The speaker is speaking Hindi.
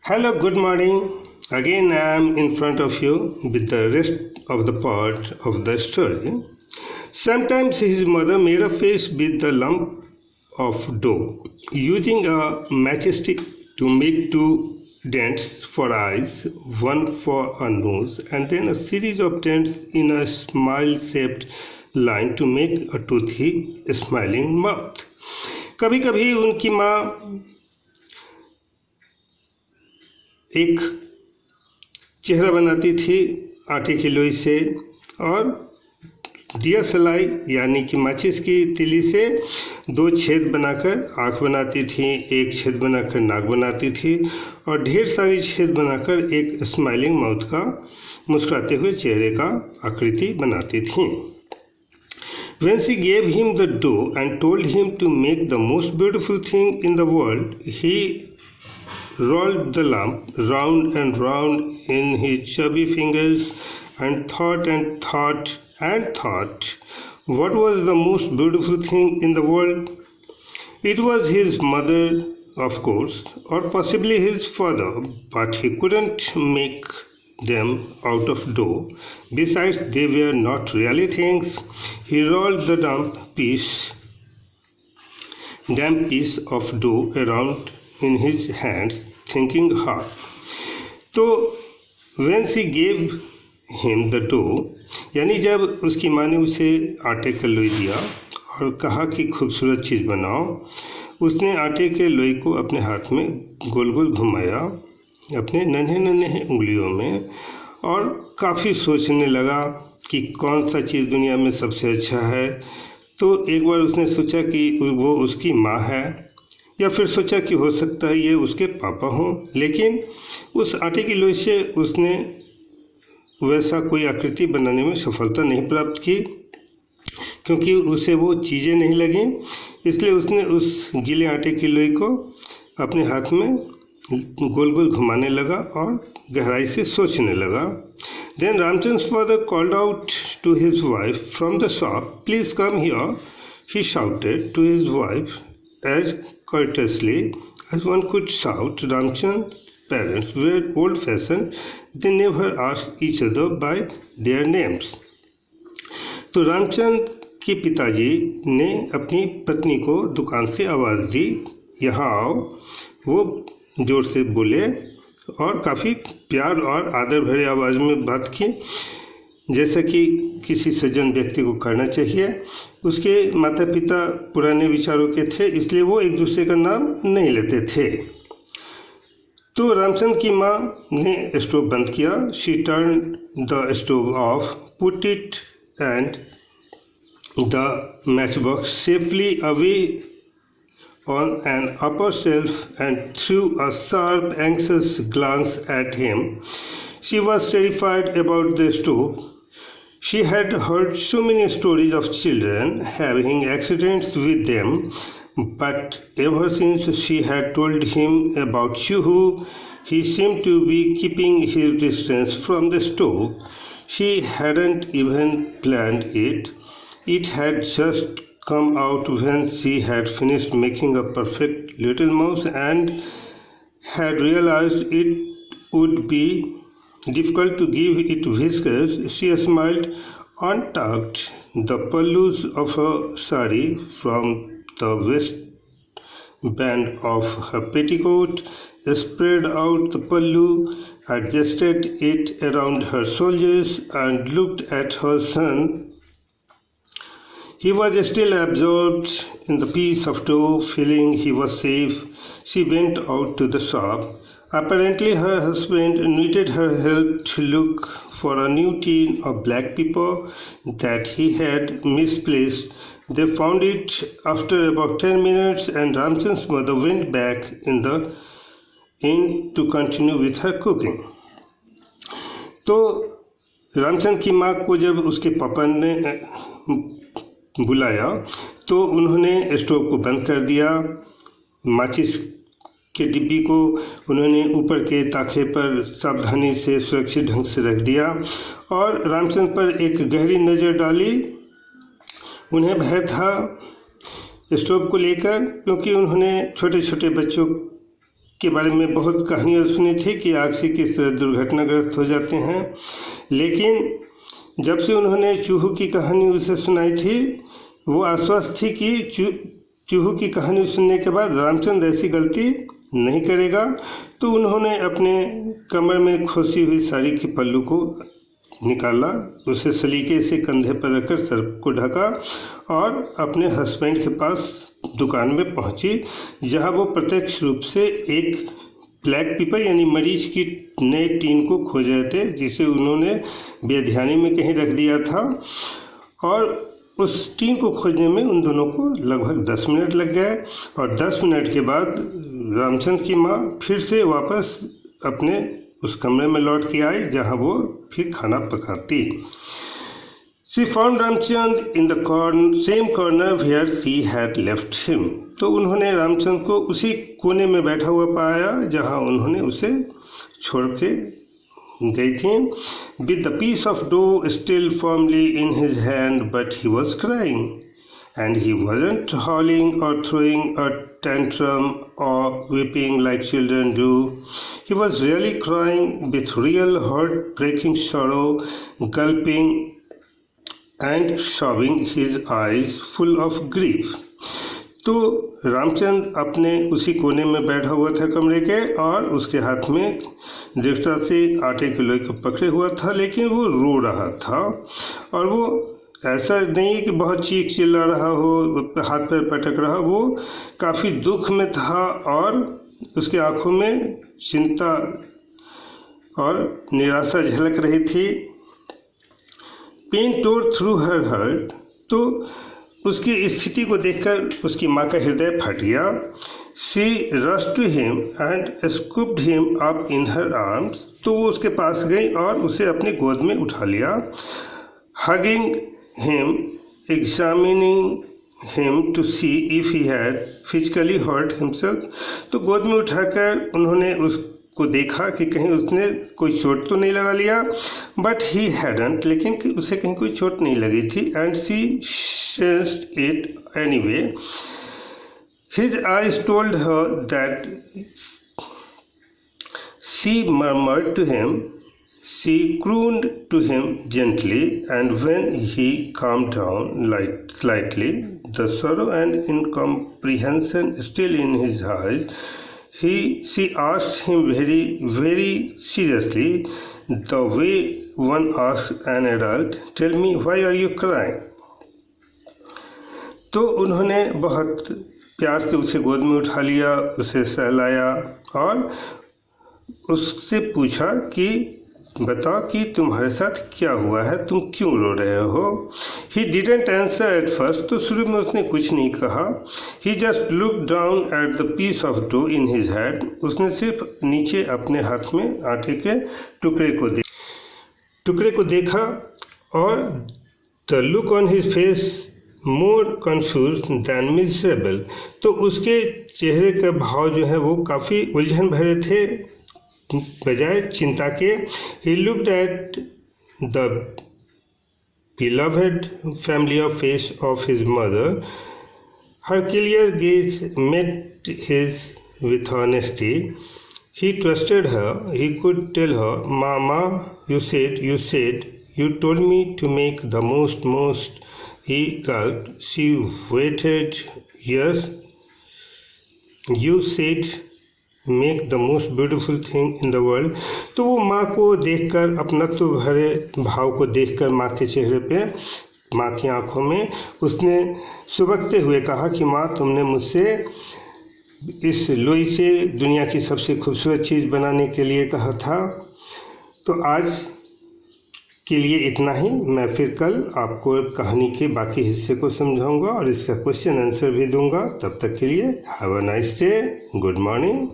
Hello, good morning. Again, I am in front of you with the rest of the part of the story. Sometimes his mother made a face with the lump of dough, using a matchstick to make two dents for eyes, one for a nose, and then a series of dents in a smile-shaped line to make a toothy, smiling mouth. कभी कभी उनकी माँ एक चेहरा बनाती थी आटे की लोई से और दिया सलाई यानी कि माचिस की तीली से दो छेद बनाकर आँख बनाती थी, एक छेद बनाकर नाक बनाती थी और ढेर सारी छेद बनाकर एक स्माइलिंग माउथ का मुस्कुराते हुए चेहरे का आकृति बनाती थी. When she gave him the dough and told him to make the most beautiful thing in the world, he rolled the lump round and round in his chubby fingers and thought and thought and thought what was the most beautiful thing in the world. It was his mother, of course, or possibly his father, but he couldn't make them out of dough. Besides, they were not really things. He rolled the damp piece of dough around in his hands, thinking hard. तो when she gave him the dough, यानी जब उसकी माँ ने उसे आटे का लोई दिया और कहा कि खूबसूरत चीज़ बनाओ, उसने आटे के लोई को अपने हाथ में गोल गोल घुमाया अपने नन्हे नन्हे उंगलियों में और काफ़ी सोचने लगा कि कौन सा चीज़ दुनिया में सबसे अच्छा है. तो एक बार उसने सोचा कि वो उसकी माँ है या फिर सोचा कि हो सकता है ये उसके पापा हों, लेकिन उस आटे की लोई से उसने वैसा कोई आकृति बनाने में सफलता नहीं प्राप्त की क्योंकि उसे वो चीज़ें नहीं लगीं. इसलिए उसने उस गीले आटे की लोई को अपने हाथ में गोल गोल घुमाने लगा और गहराई से सोचने लगा. Then Ramchand's father called out to his wife from the shop, "Please come here," he shouted to his wife as courteously as one could shout. Ramchand's parents were old-fashioned. They never asked each other by their names. तो रामचंद के पिताजी ने अपनी पत्नी को दुकान से आवाज़ दी, यहाँ आओ. वो जोर से बोले और काफ़ी प्यार और आदर भरे आवाज़ में बात की, जैसा कि किसी सज्जन व्यक्ति को करना चाहिए. उसके माता पिता पुराने विचारों के थे, इसलिए वो एक दूसरे का नाम नहीं लेते थे. तो रामचंद की माँ ने स्टोव बंद किया. She turn the stove of, put it and the match box safely away on an upper shelf and threw a sharp, anxious glance at him. She was terrified about the stove. She had heard so many stories of children having accidents with them, but ever since she had told him about Shuhu, he seemed to be keeping his distance from the stove. She hadn't even planned it. It had just come out when she had finished making a perfect little mouse and had realized it would be difficult to give it whiskers. She smiled, untucked the pallus of her sari from the waistband of her petticoat, spread out the pallu, adjusted it around her shoulders, and looked at her son. He was still absorbed in the piece of dough, feeling he was safe. She went out to the shop. Apparently her husband needed her help to look for a new tin of black pepper that he had misplaced. They found it after about 10 minutes and Ramchand's mother went back in to continue with her cooking. तो रामचंद की माँ को जब उसके पापा ने बुलाया तो उन्होंने स्टोव को बंद कर दिया. माचिस के डिब्बी को उन्होंने ऊपर के ताखे पर सावधानी से सुरक्षित ढंग से रख दिया और रामचंद्र पर एक गहरी नज़र डाली. उन्हें भय था स्टोव को लेकर क्योंकि उन्होंने छोटे छोटे बच्चों के बारे में बहुत कहानियाँ सुनी थी कि आग से किस तरह दुर्घटनाग्रस्त हो जाते हैं, लेकिन जब से उन्होंने चूहों की कहानी उसे सुनाई थी वो आश्वस्त थी कि चूहों की कहानी सुनने के बाद रामचंद्र ऐसी गलती नहीं करेगा। तो उन्होंने अपने कमर में खोसी हुई साड़ी के पल्लू को निकाला, उसे सलीके से कंधे पर रखकर सर को ढका और अपने हस्बैंड के पास दुकान में पहुंची, जहां वो प्रत्यक्ष रूप से एक ब्लैक पेपर यानी मरीच की नए टीन को खोज रहे थे, जिसे उन्होंने बेध्यानी में कहीं रख दिया था। और उस टीन को खोजने में उन दोनों को लगभग 10 मिनट लग गए और 10 मिनट के बाद रामचंद्र की माँ फिर से वापस अपने उस कमरे में लौट के आई जहाँ वो फिर खाना पकाती। She found Ramchandra in the same corner where she had left him. तो उन्होंने रामचंद्र को उसी कोने में बैठा हुआ पाया जहाँ उन्होंने उसे छोड़ के गई थी, with the piece of dough still firmly in his hand, but he was crying. And he wasn't howling or throwing a tantrum or weeping like children do. He was really crying with real heart-breaking sorrow, gulping and sobbing, his eyes full of grief. तो रामचंद्र अपने उसी कोने में बैठा हुआ था कमरे के और उसके हाथ में दृष्टा से आटे के लोई को पकड़े हुआ था, लेकिन वो रो रहा था। और वो ऐसा नहीं है कि बहुत चीख चिल्ला रहा हो, हाथ पैर पटक रहा, वो काफ़ी दुख में था और उसके आंखों में चिंता और निराशा झलक रही थी। पेन टोर थ्रू हर हार्ट। तो उसकी स्थिति को देखकर उसकी माँ का हृदय फट गया। She rush to him and scooped him up in her arms. तो वो उसके पास गई और उसे अपनी गोद में उठा लिया। Hugging him, examining him to see if he had physically hurt himself. तो गोद में उठाकर उन्होंने उसको देखा कि कहीं उसने कोई चोट तो नहीं लगा लिया, बट ही हैडंट, लेकिन कि उसे कहीं कोई चोट नहीं लगी थी। And she sensed it anyway. His eyes told her that she murmured to him. She crooned to him gently, and when he calmed down slightly, the sorrow and incomprehension still in his eyes, she asked him very, very seriously, the way one asks an adult, "Tell me, why are you crying?" तो उन्होंने बहुत प्यार से उसे गोद में उठा लिया, उसे सहलाया और उससे पूछा कि बताओ कि तुम्हारे साथ क्या हुआ है, तुम क्यों रो रहे हो। He didn't answer at first. तो शुरू में उसने कुछ नहीं कहा। He just look down at the piece of dough in his hand. उसने सिर्फ नीचे अपने हाथ में आटे के टुकड़े को देखा और the look on his face more confuse than miserable. तो उसके चेहरे का भाव जो है वो काफ़ी उलझन भरे थे बजाय चिंता के। He looked at the beloved familiar face of his mother. Her clear gaze met his with honesty. He trusted her. He could tell her, "Mama, you said, you told me to make the most." He gulped. She waited. Yes, you said make the most beautiful thing in the world. तो वो माँ को देखकर, अपनत्व भरे भाव को देखकर माँ के चेहरे पे, माँ की आंखों में उसने सुबकते हुए कहा कि माँ, तुमने मुझसे इस लोई से दुनिया की सबसे खूबसूरत चीज़ बनाने के लिए कहा था। तो आज के लिए इतना ही। मैं फिर कल आपको कहानी के बाकी हिस्से को समझाऊंगा और इसका क्वेश्चन आंसर भी दूंगा। तब तक के लिए have a nice day, good morning.